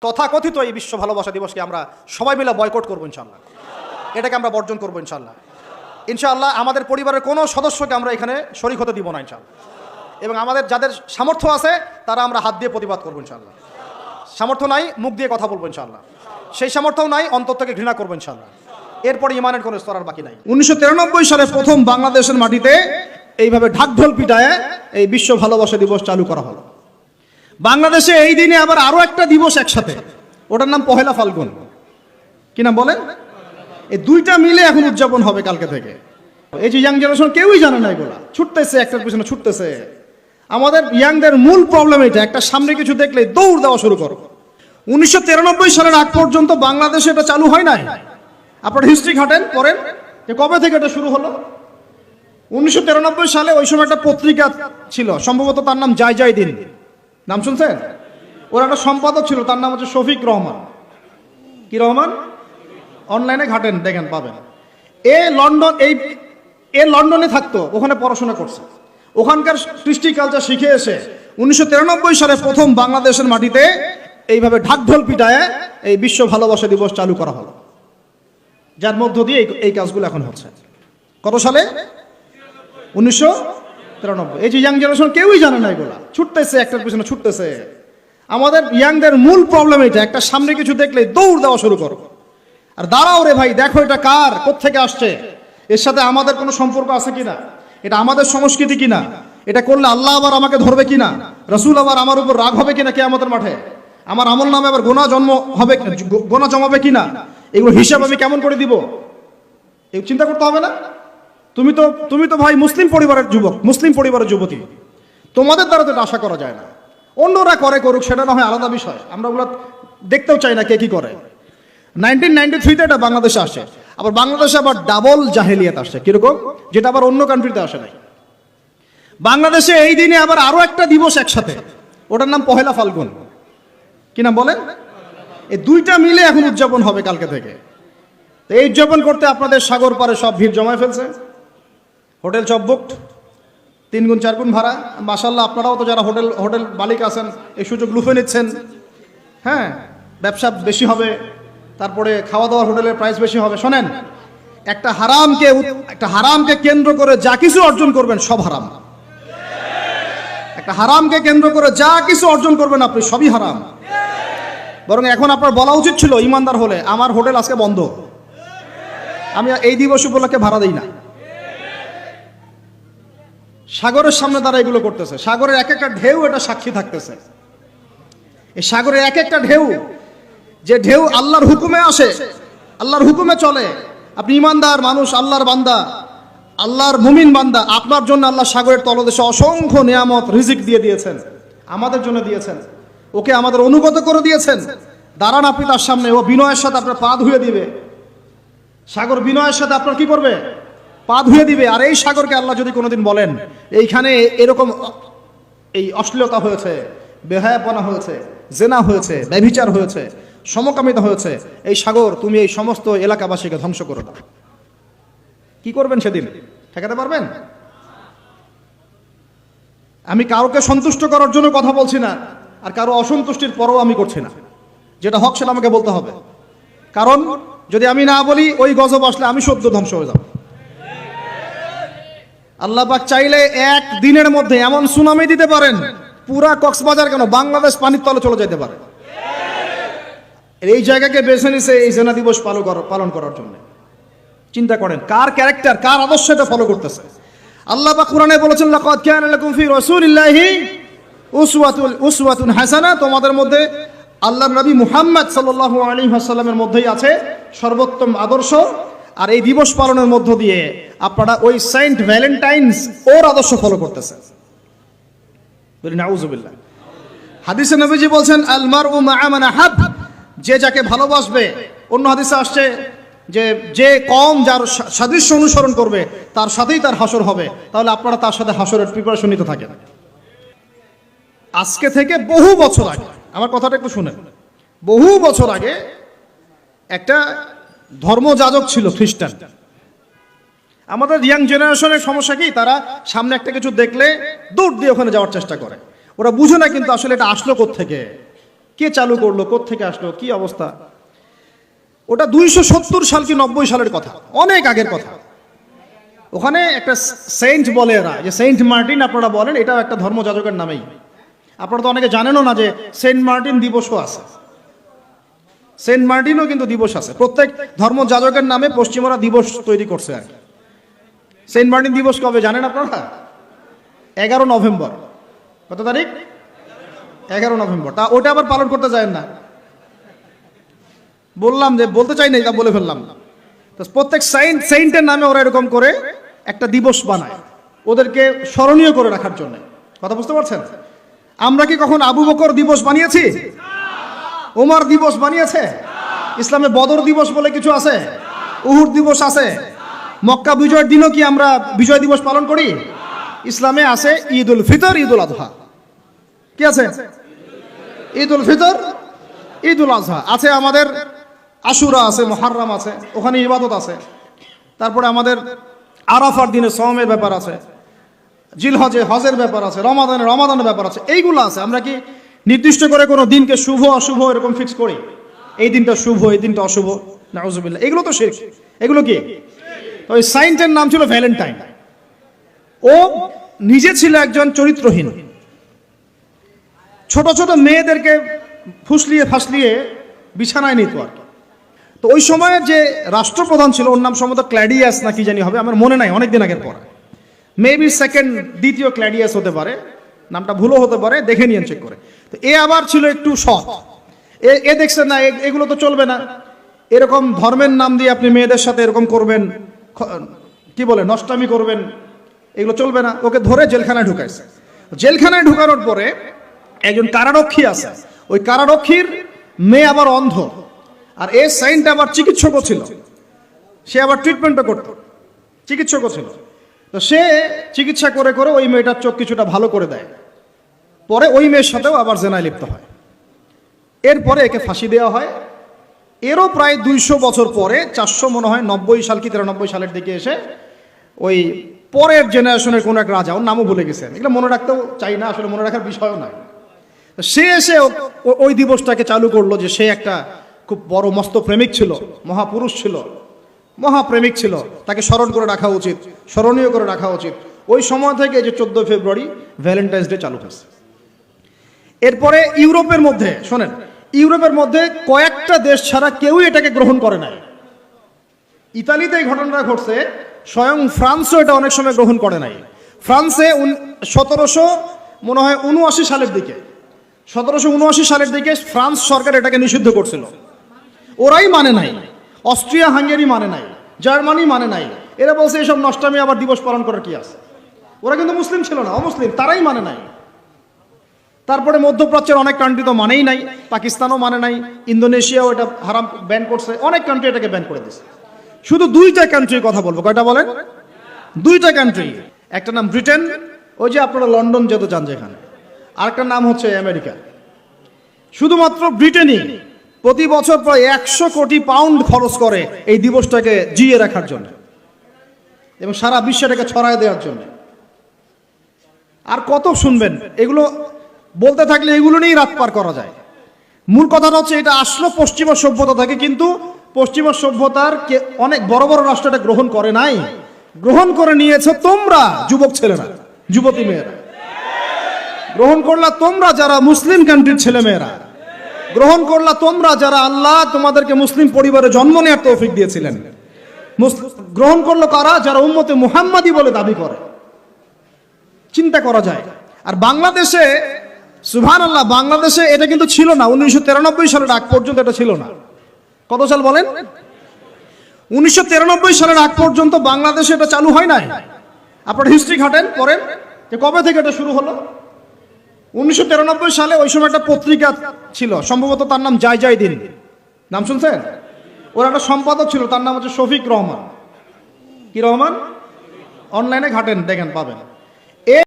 তথাকথিত এই বিশ্ব ভালোবাসা দিবসকে আমরা সবাই মিলে বয়কট করবো ইনশাআল্লাহ। এটাকে আমরা বর্জন করবো ইনশাআল্লাহ। ইনশাআল্লাহ আমাদের পরিবারের কোনো সদস্যকে আমরা এখানে শরীক হতে দিব না ইনশাআল্লাহ। এবং আমাদের যাদের সামর্থ্য আছে তারা আমরা হাত দিয়ে প্রতিবাদ করবো ইনশাআল্লাহ। সামর্থ্য নাই মুখ দিয়ে কথা বলবো ইনশাআল্লাহ। সেই সামর্থ্যও নাই অন্তর থেকে ঘৃণা করবো ইনশাআল্লাহ। এরপর ইমানের কোনো স্তর আর বাকি নাই। 1993 সালে প্রথম বাংলাদেশের মাটিতে এইভাবে ঢাকঢোল পিটায় এই বিশ্ব ভালোবাসা দিবস চালু করা হলো। বাংলাদেশে এই দিনে আবার আরো একটা দিবস একসাথে, ওটার নাম পহেলা ফাল্গুন। কি নাম বলেন? এই দুইটা মিলে এখন উদযাপন হবে কালকে থেকে। এই যে ইয়াং জেনারেশন কেউই জানে না, এগুলা ছুটতেছে, একটার পিছনে ছুটতেছে। আমাদের ইয়াংদের মূল প্রবলেম এটা, একটা সামনে কিছু দেখলে দৌড় দেওয়া শুরু করো। 1993 সালের আগ পর্যন্ত বাংলাদেশে এটা চালু হয় নাই। আপনার হিস্ট্রি ঘাটেন, পড়েন যে কবে থেকে এটা শুরু হলো। 1993 সালে ওই সময় একটা পত্রিকা ছিল, সম্ভবত তার নাম জয় জয় দিন, নাম শুনছেন? ওর একটা সম্পাদক ছিল, তার নাম হচ্ছে শফিক রহমান। কি রহমান? অনলাইনে ঘাটেন, দেখেন পাবেন। লন্ডনে থাকতো, ওখানে পড়াশোনা করছে, ওখানকার কৃষ্টি কালচার শিখে এসে 1993 সালে প্রথম বাংলাদেশের মাটিতে এইভাবে ঢাকঢোল পিটায় এই বিশ্ব ভালোবাসা দিবস চালু করা হলো, যার মধ্য দিয়ে এই কাজগুলো এখন হচ্ছে। কত সালে? 1993। এই যে ইয়াং জেনারেশন কেউই জানে না, এগুলা ছুটতেছে, একটার পিছনে ছুটতেছে। আমাদের ইয়াংদের মূল প্রবলেম এটা, একটা সামনে কিছু দেখলে দৌড় দেওয়া শুরু করো। আর দাঁড়াও রে ভাই, দেখো এটা কার, কোত্থেকে আসছে, এর সাথে আমাদের কোনো সম্পর্ক আছে কিনা, এটা আমাদের সংস্কৃতি কিনা, এটা করলে আল্লাহ আবার আমাকে ধরবে কিনা, রসুল আবার আমার উপর রাগ হবে কিনা কিয়ামতের মাঠে, আমার আমল নামে আবার গোনা জমাবে কিনা, এগুলো হিসাব আমি কেমন করে দিব, এই চিন্তা করতে হবে না? তুমি তো ভাই মুসলিম পরিবারের যুবক, মুসলিম পরিবারের যুবতী, তোমাদের দ্বারা তো এটা আশা করা যায় না। অন্যরা করুক, সেটা না হয় আলাদা বিষয়, আমরা ওগুলো দেখতেও চাই না কে কি করে। 1993-তে এটা বাংলাদেশে আসে, আবার বাংলাদেশে আবার ডাবল জাহেলিয়াত আসছে। কিরকম? যেটা আবার অন্য কান্ট্রিতে আসে নাই। বাংলাদেশে এই দিনে আবার আরো একটা দিবস একসাথে, ওটার নাম পহেলা ফাল্গুন। কি নাম বলেন? এই দুইটা মিলে এখন উদযাপন হবে কালকে থেকে। এই উদযাপন করতে আপনাদের সাগর পারে সব ভিড় জমায় ফেলছে, হোটেল সব বুকড, 3 গুণ 4 গুণ ভাড়া। মাশাআল্লাহ, আপনারাও তো যারা হোটেল মালিক আছেন এই সুযোগ লুফে নিচ্ছেন। হ্যাঁ, ব্যবসা বেশি হবে, তারপরে খাওয়া দাওয়ার হোটেলের প্রাইস বেশি হবে। শোনেন, একটা হারামকে কেন্দ্র করে যা কিছু অর্জন করবেন সব হারাম। একটা হারামকে কেন্দ্র করে যা কিছু অর্জন করবেন আপনি সবই হারাম। বরং এখন আপনার বলা উচিত ছিল, ইমানদার হলে, আমার হোটেল আজকে বন্ধ, আমি এই দিবস উপলক্ষে ভাড়া দিই না। সাগরের সামনে তারা এগুলো করতেছে, সাগরের এক একটা ঢেউ এটা সাক্ষী থাকতেছে। এই সাগরের এক একটা ঢেউ, যে ঢেউ আল্লাহর হুকুমে আসে, আল্লাহর হুকুমে চলে। আপনি ইমানদার মানুষ, আল্লাহর বান্দা, আল্লাহর মুমিন বান্দা, আপনার জন্য আল্লাহ সাগরের তলদেশে অসংখ্য নিয়ামত রিজিক দিয়ে দিয়েছেন, আমাদের জন্য দিয়েছেন, ওকে আমাদের অনুগত করে দিয়েছেন। দাঁড়ান আপনি তার সামনে, ও বিনয়ের সাথে আপনার পা ধুয়ে দিবে। সাগর বিনয়ের সাথে আপনার কি করবে? পা ধুয়ে দিবে। আর এই সাগরকে আল্লাহ যদি কোনোদিন বলেন এইখানে এরকম এই অশ্লীলতা হয়েছে, বেহায়াপনা হয়েছে, জেনা হয়েছে, ব্যভিচার হয়েছে, সমকামিতা হয়েছে, এই সাগর তুমি এই সমস্ত এলাকাবাসীকে ধ্বংস করে দাও, কি করবেন সেদিন? ঠেকাতে পারবেন? আমি কাউকে সন্তুষ্ট করার জন্য কথা বলছি না, আর কারো অসন্তুষ্টির পরও আমি করছি না। যেটা হক সেটা আমাকে বলতে হবে, কারণ যদি আমি না বলি ওই গজব আসলে আমি সদ্য ধ্বংস হয়ে যাব। আল্লাহ পাক চাইলে এক দিনের মধ্যে এমন সুনামি দিতে পারেন, পুরা কক্সবাজার কেন বাংলাদেশ পানির তলে চলে যেতে পারে। এই জায়গাকে বেছে নিছে এই জেনা দিবস পালন করার জন্য। চিন্তা করেন কার ক্যারেক্টার, কার আদর্শ এটা ফলো করতেছে। আল্লাহ পাক কোরআনে বলেছেন, লাকাদ কানা লাকুম ফি রাসূলিল্লাহি উসওয়াতুন হাসানাহ, তোমাদের মধ্যে আল্লাহর নবী মুহাম্মদ সাল্লাল্লাহু আলাইহি ওয়াসাল্লামের মধ্যেই আছে সর্বোত্তম আদর্শ। আর এই দিবস পালনের মধ্য দিয়ে আপনারা ওই সেন্ট ভ্যালেন্টাইন্স ওর আদর্শ ফলো করতেছেন। বলি নাউযুবিল্লাহ। হাদিসে নবীজি বলছেন, আল মারউ মা'a মান আহাব, যে যাকে ভালোবাসবে। অন্য হাদিসে আসছে যে কম যার সাদৃশ্য অনুসরণ করবে তার সাথেই তার হাসর হবে। তাহলে আপনারা তার সাথে হাসরের প্রিপারেশন নিতে থাকেন। আজকে থেকে বহু বছর আগে, আমার কথাটা একটু শুনেন, বহু বছর আগে একটা ধর্মযাজক ছিল খ্রিস্টান। আমাদের ইয়াং জেনারেশনের সমস্যা কি, তারা সামনে একটা কিছু দেখলে দৌড় দিয়ে ওখানে যাওয়ার চেষ্টা করে। ওরা বুঝে না কিন্তু আসলে এটা আসলো কোত্থেকে, কে চালু করলো, কোত্থেকে আসলো, কি অবস্থা। ওটা 270 সাল কি 90 সালের কথা, অনেক আগের কথা। ওখানে একটা সেন্ট বলে এরা, যে সেন্ট মার্টিন আপনারা বলেন, এটাও একটা ধর্মযাজকের নামেই। আপনারা তো অনেকে জানেনও না যে সেন্ট মার্টিন দিবসও আছে। সেন্ট মার্টিনও কিন্তু দিবস আছে, প্রত্যেক ধর্মযাজকের নামে পশ্চিমরা দিবস তৈরি করছে আর কি। সেন্ট মার্টিন দিবস কবে জানেন আপনারা? 11 নভেম্বর। কত তারিখ? 11 নভেম্বর। তা ওটা আবার পালন করতে যায় না, বললাম যে বলতে চাই না, এটা বলে ফেললাম। তো প্রত্যেক সেন্টের নামে ওরা এরকম করে একটা দিবস বানায়, ওদেরকে স্মরণীয় করে রাখার জন্য। কথা বুঝতে পারছেন? আমরা কি কখন আবু বকর দিবস বানিয়েছি? ওমর দিবস বানিয়েছে? ইসলামে বদর দিবস বলে কিছু আছে, উহুদ দিবস আছে, মক্কা বিজয়ের দিনও কি আমরা বিজয় দিবস পালন করি? ইসলামে আছে ঈদ উল ফিতর, ঈদ উল আজহা। কি আছে? ঈদ উল ফিতর, ঈদ উল আজহা আছে। আমাদের আশুরা আছে, মুহররম আছে, ওখানে ইবাদত আছে। তারপরে আমাদের আরাফার দিনে সওমের ব্যাপার আছে, জিলহজে হজের ব্যাপার আছে, রমাদানের ব্যাপার আছে, এইগুলো আছে। আমরা কি নির্দিষ্ট করে কোনো দিনকে শুভ অশুভ এরকম ফিক্স করি? এই দিনটা শুভ, এই দিনটা অশুভ? নাউজুবিল্লাহ, এগুলো তো শিরক। এগুলো কি? ওই সাইন্টের নাম ছিল ভ্যালেন্টাইন। ও নিজে ছিল একজন চরিত্রহীন, ছোট ছোট মেয়েদেরকে ফুসলিয়ে ফাসলিয়ে বিছানায় নিত আর কি। তো ওই সময়ে যে রাষ্ট্রপ্রধান ছিল, ওর নাম সম্ভবত ক্ল্যাডিয়াস না কি জানি হবে, আমার মনে নাই, অনেকদিন আগের পর। মেবি দ্বিতীয় ক্ল্যাডিয়াস হতে পারে, নামটা ভুলও হতে পারে, দেখে নিয়েন চেক করে। তো এ আবার ছিল একটু সৎ। এ দেখছেন না এগুলো তো চলবে না, এরকম ধর্মের নাম দিয়ে আপনি মেয়েদের সাথে এরকম করবেন, কি বলে নষ্টামি করবেন, এগুলো চলবে না। ওকে ধরে জেলখানায় ঢুকাইছে। জেলখানায় ঢুকানোর পরে একজন কারারক্ষী আছে, ওই কারারক্ষীর মেয়ে আবার অন্ধ, আর এ সাইন্ট আবার চিকিৎসকও ছিল, সে আবার ট্রিটমেন্টও করত, চিকিৎসকও ছিল। তো সে চিকিৎসা করে করে ওই মেয়েটার চোখ কিছুটা ভালো করে দেয়। পরে ওই মেয়ের সাথেও আবার জেনায় লিপ্ত হয়। এরপরে একে ফাঁসি দেওয়া হয়। এরও প্রায় 200 বছর পরে, 400 মনে হয় 90 সাল কি 93 সালের দিকে এসে ওই পরের জেনারেশনের কোন এক রাজা, ওর নামও ভুলে গেছেন, এগুলো মনে রাখতেও চাই না, আসলে মনে রাখার বিষয়ও নয়। সে এসে ওই দিবসটাকে চালু করলো, যে সে একটা খুব বড় মস্ত প্রেমিক ছিল, মহাপুরুষ ছিল, মহাপ্রেমিক ছিল, তাকে স্মরণ করে রাখা উচিত, স্মরণীয় করে রাখা উচিত। ওই সময় থেকে যে 14 ফেব্রুয়ারি ভ্যালেন্টাইন্স ডে চালু হয়েছে। এরপরে ইউরোপের মধ্যে শোনেন, ইউরোপের মধ্যে কয়েকটা দেশ ছাড়া কেউই এটাকে গ্রহণ করে নাই। ইতালিতে এই ঘটনাটা ঘটছে, স্বয়ং ফ্রান্সও এটা অনেক সময় গ্রহণ করে নাই। ফ্রান্সে 1779 সালের দিকে, 1779 সালের দিকে ফ্রান্স সরকার এটাকে নিষিদ্ধ করছিল, ওরাই মানে নাই। অস্ট্রিয়া হাঙ্গেরি মানে নাই, জার্মানি মানে নাই। এরা বলছে এসব নষ্টামি আবার দিবস পালন করার কি আছে। ওরা কিন্তু মুসলিম ছিল না, অমুসলিম, তারাই মানে নাই। তারপরে মধ্যপ্রাচ্যের অনেক কান্ট্রি তো মানেই নাই, পাকিস্তানও মানে নাই, ইন্দোনেশিয়াও এটা হারাম ব্যান করছে, অনেক কান্ট্রি এটাকে ব্যান করে দিচ্ছে। শুধু 2টা কান্ট্রির কথা বলবো। কয়টা বলেন? 2টা কান্ট্রি। একটা নাম ব্রিটেন, ওই যে আপনারা লন্ডন যেতে চান যেখানে, আরেকটার নাম হচ্ছে আমেরিকা। শুধুমাত্র ব্রিটেনই প্রতি বছর প্রায় 100 কোটি পাউন্ড খরচ করে এই দিবসটাকে জিয়ে রাখার জন্য এবং সারা বিশ্বটাকে ছড়ায় দেওয়ার জন্য। আর কত শুনবেন, এগুলো বলতে থাকলে এগুলো নিয়েই রাত পার করা যায়। মূল কথাটা হচ্ছে এটা আসলো পশ্চিমা সভ্যতা থেকে, কিন্তু পশ্চিমা সভ্যতার অনেক বড় বড় রাষ্ট্র এটা গ্রহণ করে নাই, গ্রহণ করে নিয়েছে তোমরা যুবক ছেলেরা, যুবতী মেয়েরা গ্রহণ করলা, তোমরা যারা মুসলিম কান্ট্রির ছেলে মেয়েরা গ্রহণ করলা, তোমরা যারা আল্লাহ তোমাদেরকে মুসলিম পরিবারে জন্ম নেওয়ার তৌফিক দিয়েছিলেন। গ্রহণ করলো কারা? যারা উম্মতে মুহাম্মাদি বলে দাবি করে। চিন্তা করা যায়। আর বাংলাদেশে সুবহানাল্লাহ, বাংলাদেশে এটা কিন্তু ছিল না। 1993 সালের আগ পর্যন্ত এটা ছিল না। কত সাল বলেন? 1993 সালের আগ পর্যন্ত বাংলাদেশে এটা চালু হয় নাই। আপনারা হিস্ট্রি ঘাটেন, পড়েন যে কবে থেকে এটা শুরু হলো। 1993 সালে ওই সময় একটা পত্রিকা ছিল, সম্ভবত তার নাম জয় জয় দিন, নাম শুনছেন? ওর একটা সম্পাদক ছিল, তার নাম হচ্ছে শফিক রহমান। কি রহমান? অনলাইনে ঘাটেন, দেখেন পাবেন।